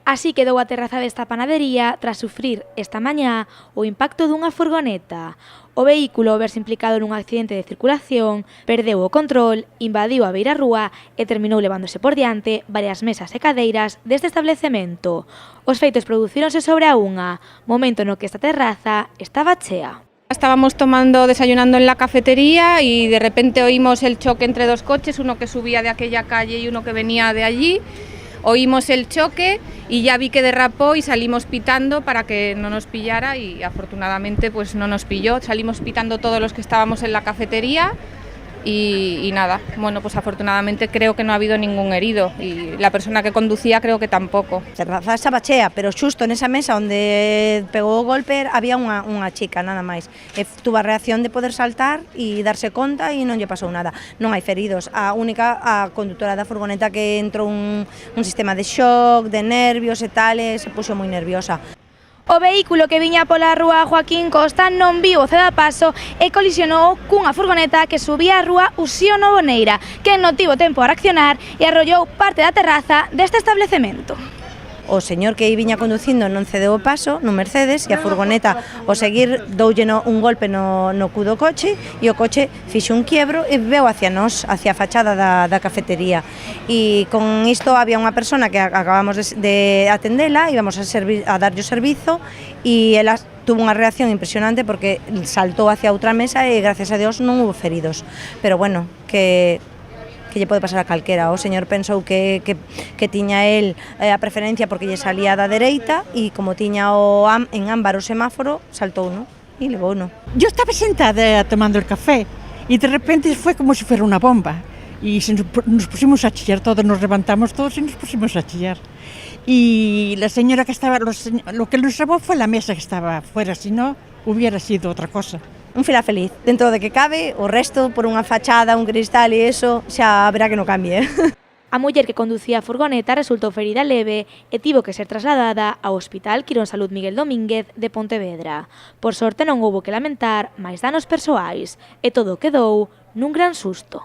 Así quedou a terraza desta panadería tras sufrir esta mañá o impacto dunha furgoneta. O vehículo, ao verse implicado nun accidente de circulación, perdeu o control, invadiu a beirarrúa e terminou levándose por diante varias mesas e cadeiras deste establecemento. Os feitos producíronse sobre a unha, momento no que esta terraza estaba chea. Estábamos desayunando en la cafetería y de repente oímos el choque entre dos coches, uno que subía de aquella calle y uno que venía de allí. Oímos el choque y ya vi que derrapó y salimos pitando para que no nos pillara y afortunadamente pues no nos pilló. Salimos pitando todos los que estábamos en la cafetería y nada, bueno, pues afortunadamente creo que no ha habido ningún herido y la persona que conducía creo que tampoco. A terraza estaba chea, pero xusto nesa mesa onde pegou o golpe había unha chica, nada máis. Tuvo a reacción de poder saltar e darse conta e non lle pasou nada. Non hai feridos, a condutora da furgoneta que entrou un sistema de shock, de nervios e tal, e se puxo moi nerviosa. O vehículo que viña pola rúa Joaquín Costa non viu o cedapaso e colisionou cunha furgoneta que subía a rúa Uxío Novoneira, que non tivo tempo a reaccionar e arrollou parte da terraza deste establecemento. O señor que viña conducindo non cedeu o paso no Mercedes e a furgoneta ao seguir doulle un golpe no cu do coche e o coche fixo un quiebro e veu hacia nós, hacia a fachada da cafetería. E con isto había unha persona que acabamos de atendela, íbamos a darlle o servizo e ela tuvo unha reacción impresionante porque saltou hacia outra mesa e gracias a Dios non hubo feridos. Pero bueno, que lle pode pasar a calquera. O señor pensou que tiña el a preferencia porque lle salía da dereita e como tiña en ámbar o semáforo, saltou, ¿no? E levou, ¿no? Yo estaba sentada tomando el café y de repente fue como si fuera una bomba y nos pusimos a chillar todos, nos levantamos todos y nos pusimos a chillar. Y la señora que estaba, lo que nos salvó fue la mesa que estaba afuera, si no hubiera sido otra cosa. Un final feliz, dentro de que cabe, o resto por unha fachada, un cristal e eso, xa verá que non cambie. A muller que conducía a furgoneta resultou ferida leve e tivo que ser trasladada ao Hospital Quirón Salud Miguel Domínguez de Pontevedra. Por sorte non houbo que lamentar máis danos persoais e todo quedou nun gran susto.